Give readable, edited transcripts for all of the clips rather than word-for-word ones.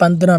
15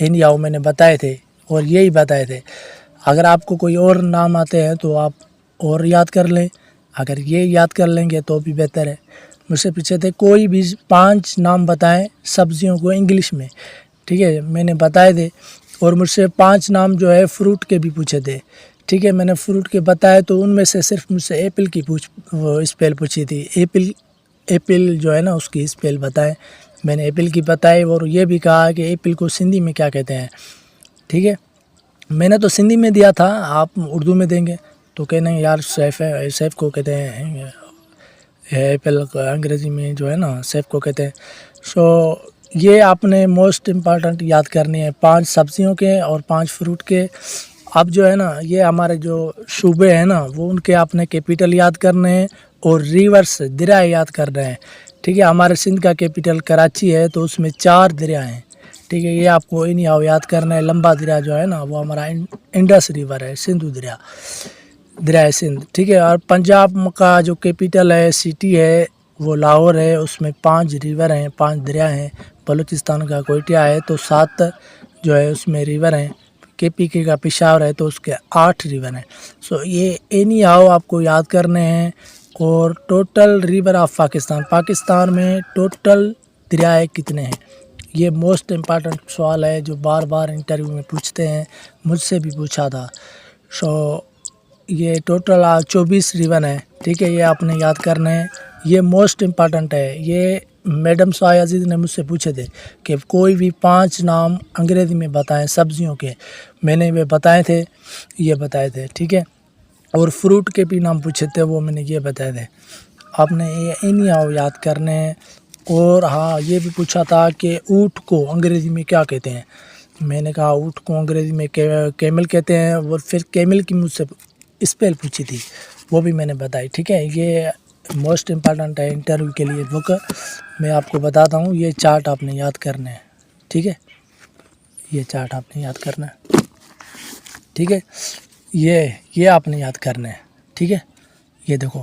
any آؤ میں نے بتائے تھے اور یہی بتائے تھے. اگر آپ کو کوئی اور نام آتے ہیں تو آپ اور یاد کر لیں, اگر یہ یاد کر لیں گے تو بھی بہتر ہے. مجھ سے پوچھے تھے کوئی بھی 5 نام بتائیں سبزیوں کو انگلش میں, ٹھیک ہے, میں نے بتائے تھے. اور مجھ سے 5 نام جو ہے فروٹ کے بھی پوچھے تھے, ٹھیک ہے, میں نے فروٹ کے بتائے. تو ان میں سے صرف مجھ سے ایپل کی اسپیل پوچھی تھی. ایپل جو ہے نا اس کی اسپیل بتائیں. میں نے ایپل کی بتائی اور یہ بھی کہا کہ ایپل کو سندھی میں کیا کہتے ہیں, ٹھیک ہے. میں نے تو سندھی میں دیا تھا, آپ اردو میں دیں گے تو کہنا یار سیف کو کہتے ہیں ایپل, انگریزی میں جو ہے نا سیف کو کہتے ہیں. سو یہ آپ نے موسٹ امپارٹنٹ یاد کرنی ہے, 5 سبزیوں کے اور 5 فروٹ کے. اب جو ہے نا یہ ہمارے جو صوبے ہیں نا وہ ان کے آپ نے کیپیٹل یاد کرنے ہیں اور ریورس دریا یاد کر رہے ہیں, ٹھیک ہے. ہمارے سندھ کا کیپیٹل کراچی ہے تو اس میں 4 دریا ہیں, ٹھیک ہے. یہ آپ کو اینی آؤ یاد کرنا ہے. لمبا دریا جو ہے نا وہ ہمارا انڈس ریور ہے, سندھو دریا سندھ, ٹھیک ہے. اور پنجاب کا جو کیپیٹل ہے سٹی ہے وہ لاہور ہے, اس میں 5 ریور ہیں, 5 دریا ہیں. بلوچستان کا کوئٹہ ہے تو 7 جو ہے اس میں ریور ہیں. کے کا پشاور ہے تو اس کے 8 ریور ہیں. سو یہ اینی آؤ آپ کو یاد کرنے ہیں. اور ٹوٹل ریور آف پاکستان میں ٹوٹل دریائے کتنے ہیں, یہ موسٹ امپارٹنٹ سوال ہے جو بار بار انٹرویو میں پوچھتے ہیں, مجھ سے بھی پوچھا تھا. سو یہ ٹوٹل 24 ریور ہیں, ٹھیک ہے. یہ آپ نے یاد کرنا ہے, یہ موسٹ امپارٹنٹ ہے. یہ میڈم سوائے عزیز نے مجھ سے پوچھے تھے کہ کوئی بھی 5 نام انگریزی میں بتائیں سبزیوں کے, میں نے وہ بتائے تھے, یہ بتائے تھے, ٹھیک ہے. اور فروٹ کے بھی نام پوچھے تھے, وہ میں نے یہ بتائے تھے. آپ نے یہ اینی آؤ یاد کرنے ہیں. اور ہاں یہ بھی پوچھا تھا کہ اونٹ کو انگریزی میں کیا کہتے ہیں, میں نے کہا اونٹ کو انگریزی میں کیمل کہتے ہیں. اور پھر کیمل کی مجھ سے اسپیل پوچھی تھی, وہ بھی میں نے بتائی, ٹھیک ہے. یہ موسٹ امپارٹنٹ ہے انٹرویو کے لیے بک, میں آپ کو بتاتا ہوں. یہ چارٹ آپ نے یاد کرنا ہے, ٹھیک ہے. یہ چارٹ آپ نے یاد کرنا ہے, ٹھیک ہے. یہ آپ نے یاد کرنا ہے, ٹھیک ہے. یہ دیکھو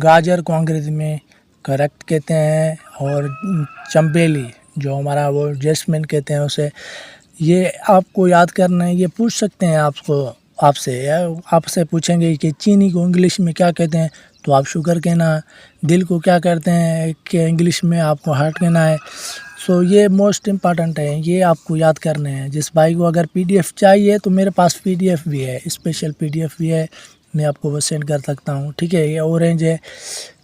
گاجر کو انگریزی میں کریکٹ کہتے ہیں, اور چمبیلی جو ہمارا وہ جیسمین کہتے ہیں اسے. یہ آپ کو یاد کرنا ہے. یہ پوچھ سکتے ہیں آپ سے پوچھیں گے کہ چینی کو انگلش میں کیا کہتے ہیں تو آپ شوگر کہنا. دل کو کیا کہتے ہیں کہ انگلش میں آپ کو ہارٹ کہنا ہے. سو یہ موسٹ امپارٹنٹ ہے, یہ آپ کو یاد کرنے ہیں. جس بھائی کو اگر PDF چاہیے تو میرے پاس PDF بھی ہے, اسپیشل PDF بھی ہے, میں آپ کو وہ سینڈ کر سکتا ہوں, ٹھیک ہے. یہ اورنج ہے,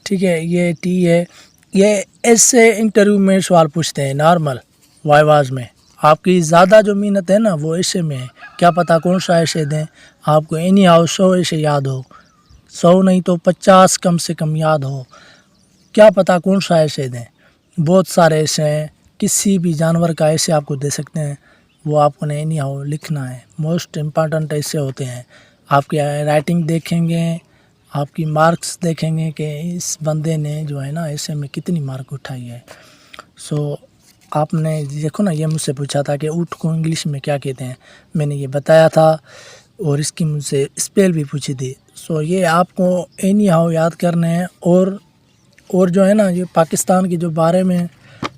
ٹھیک ہے. یہ ٹی ہے. یہ ایسے انٹرویو میں سوال پوچھتے ہیں نارمل وائواز میں. آپ کی زیادہ جو محنت ہے نا وہ ایسے میں ہے. کیا پتہ کون سا ایسے دیں آپ کو, اینی آؤ 100 ایسے یاد ہو, 100 نہیں تو 50 کم سے کم یاد ہو. کیا پتہ کون سا ایسے دیں, بہت سارے ایسے ہیں. کسی بھی جانور کا ایسے آپ کو دے سکتے ہیں, وہ آپ کو اینی آؤ لکھنا ہے. موسٹ امپارٹنٹ ایسے ہوتے ہیں. آپ کی رائٹنگ دیکھیں گے, آپ کی مارکس دیکھیں گے کہ اس بندے نے جو ہے نا ایسے میں کتنی مارک اٹھائی ہے. سو آپ نے دیکھو نا, یہ مجھ سے پوچھا تھا کہ اونٹ کو انگلش میں کیا کہتے ہیں, میں نے یہ بتایا تھا. اور اس کی مجھ سے اسپیل بھی پوچھی تھی. سو یہ آپ کو اینی آؤ یاد کرنے ہیں. اور جو ہے نا یہ پاکستان کے جو بارے میں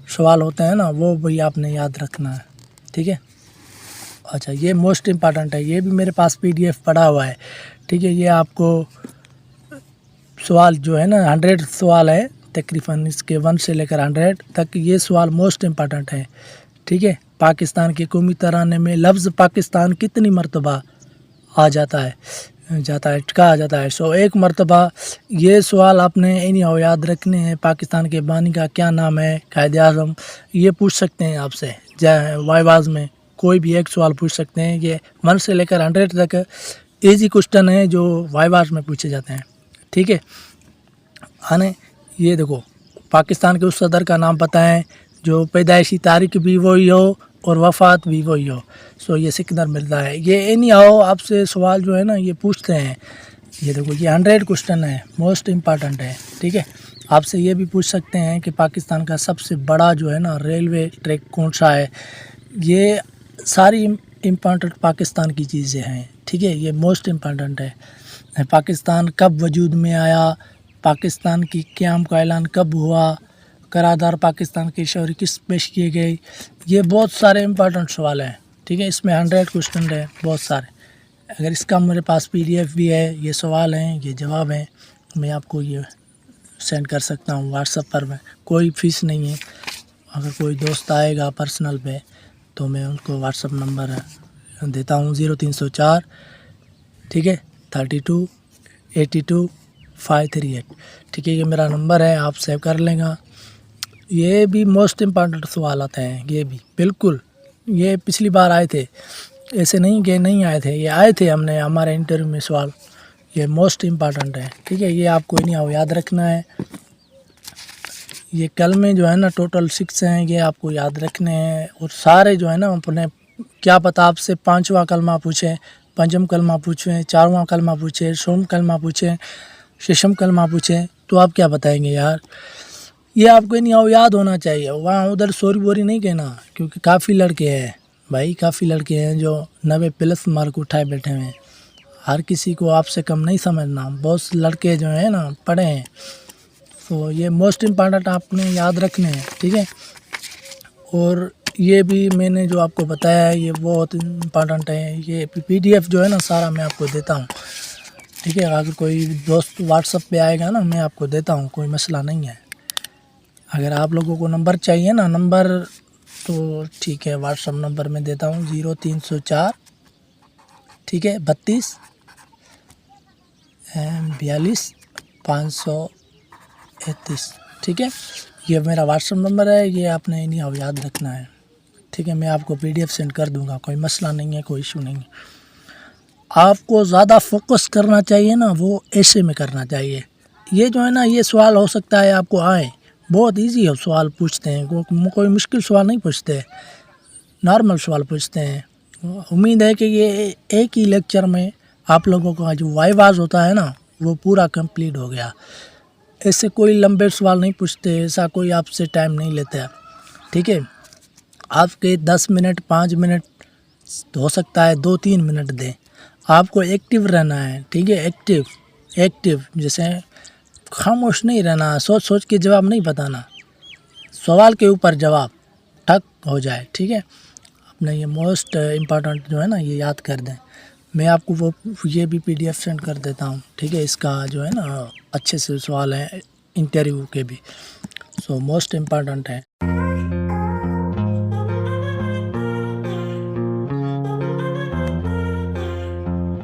سوال ہوتے ہیں نا وہ بھی آپ نے یاد رکھنا ہے, ٹھیک ہے. اچھا یہ موسٹ امپارٹنٹ ہے, یہ بھی میرے پاس PDF پڑا ہوا ہے, ٹھیک ہے. یہ آپ کو سوال جو ہے نا 100 سوال ہے تقریباً, اس کے 1 سے لے کر 100 تک. یہ سوال موسٹ امپارٹنٹ ہے, ٹھیک ہے. پاکستان کے قومی ترانے میں لفظ پاکستان کتنی مرتبہ کہا جاتا ہے. سو 1 مرتبہ. یہ سوال آپ نے اینی آؤ یاد رکھنے ہیں. پاکستان کے بانی کا کیا نام ہے, قائد اعظم. یہ پوچھ سکتے ہیں آپ سے وائواز میں, کوئی بھی ایک سوال پوچھ سکتے ہیں. یہ 1 سے لے کر 100 تک ایزی کوسچن ہے جو وائواز میں پوچھے جاتے ہیں, ٹھیک ہے. یہ دیکھو پاکستان کے اس صدر کا نام بتائیں جو پیدائشی تاریخ بھی وہی ہو اور وفات بھی وہی ہو. سو یہ سکندر مرزا ہے. یہ اینی آؤ آپ سے سوال جو ہے نا یہ پوچھتے ہیں. یہ دیکھو یہ 100 کوسچن ہے, موسٹ امپارٹنٹ ہے, ٹھیک ہے. آپ سے یہ بھی پوچھ سکتے ہیں کہ پاکستان کا سب سے بڑا جو ہے نا ریلوے ٹریک کون سا ہے. یہ ساری امپارٹنٹ پاکستان کی چیزیں ہیں, ٹھیک ہے. یہ موسٹ امپارٹنٹ ہے. پاکستان کب وجود میں آیا, پاکستان کی قیام کا اعلان کب ہوا, قرارداد پاکستان کے شہری کس پیش کیے گئے, یہ بہت سارے امپورٹنٹ سوال ہیں، ٹھیک ہے، اس میں 100 کوشچن ہے، بہت سارے. اگر اس کا میرے پاس PDF بھی ہے، یہ سوال ہیں، یہ جواب ہیں، میں آپ کو یہ سینڈ کر سکتا ہوں واٹس ایپ پر. میں کوئی فیس نہیں ہے. اگر کوئی دوست آئے گا پرسنل پہ تو میں ان کو واٹس ایپ نمبر دیتا ہوں 0304 ٹھیک ہے 32 82 538. ٹھیک ہے، یہ میرا نمبر ہے، آپ سیو کر لیں گا. یہ بھی موسٹ امپارٹنٹ سوالات ہیں، یہ بھی بالکل. یہ پچھلی بار آئے تھے، ایسے نہیں کہ نہیں آئے تھے، یہ آئے تھے ہمارے انٹرویو میں سوال. یہ موسٹ امپارٹنٹ ہے، ٹھیک ہے. یہ آپ کو نہیں یاد رکھنا ہے. یہ کلمے جو ہے نا ٹوٹل 6 ہیں، یہ آپ کو یاد رکھنے ہیں. اور سارے جو ہے نا اپنے کیا پتہ آپ سے 5واں کلمہ پوچھیں، پنجم کلمہ پوچھیں، 4واں کلمہ پوچھیں، شوم کلمہ پوچھیں، ششم کلمہ پوچھیں، تو آپ کیا بتائیں گے یار. یہ آپ کو نہیں یاد ہونا چاہیے. وہاں ادھر سوری بوری نہیں کہنا، کیونکہ کافی لڑکے ہیں بھائی، کافی لڑکے ہیں جو 90+ مارک اٹھائے بیٹھے ہوئے ہیں. ہر کسی کو آپ سے کم نہیں سمجھنا. بہت لڑکے جو ہیں نا پڑھے ہیں. تو یہ موسٹ امپارٹنٹ آپ نے یاد رکھنے ہیں، ٹھیک ہے. اور یہ بھی میں نے جو آپ کو بتایا ہے یہ بہت امپارٹنٹ ہے. یہ PDF جو ہے نا سارا میں آپ کو دیتا ہوں، ٹھیک ہے. اگر کوئی دوست واٹس ایپ پہ آئے گا نا میں آپ کو دیتا ہوں، کوئی مسئلہ نہیں ہے. اگر آپ لوگوں کو نمبر چاہیے نا نمبر تو ٹھیک ہے، واٹس ایپ نمبر میں دیتا ہوں 0304 ٹھیک ہے 32 42 531 ٹھیک ہے. یہ میرا واٹس ایپ نمبر ہے، یہ آپ نے نہیں یاد رکھنا ہے، ٹھیک ہے. میں آپ کو PDF سینڈ کر دوں گا، کوئی مسئلہ نہیں ہے، کوئی ایشو نہیں ہے. آپ کو زیادہ فوکس کرنا چاہیے نا، وہ ایسے میں کرنا چاہیے. یہ جو ہے نا یہ سوال ہو سکتا ہے آپ کو آئیں، بہت ایزی ہے سوال پوچھتے ہیں، کوئی مشکل سوال نہیں پوچھتے، نارمل سوال پوچھتے ہیں. امید ہے کہ یہ ایک ہی لیکچر میں آپ لوگوں کا جو وائواز ہوتا ہے نا وہ پورا کمپلیٹ ہو گیا. ایسے کوئی لمبے سوال نہیں پوچھتے، ایسا کوئی آپ سے ٹائم نہیں لیتا، ٹھیک ہے. آپ کے 10 منٹ 5 منٹ ہو سکتا ہے 2-3 منٹ دیں. آپ کو ایکٹیو رہنا ہے، ٹھیک ہے. ایکٹیو جیسے خاموش نہیں رہنا، سوچ کے جواب نہیں بتانا، سوال کے اوپر جواب ٹھک ہو جائے، ٹھیک ہے. اپنا یہ موسٹ امپارٹنٹ جو ہے نا یہ یاد کر دیں. میں آپ کو یہ بھی PDF سینڈ کر دیتا ہوں، ٹھیک ہے. اس کا جو ہے نا اچھے سے سوال ہے انٹرویو کے بھی، سو موسٹ امپارٹنٹ ہے.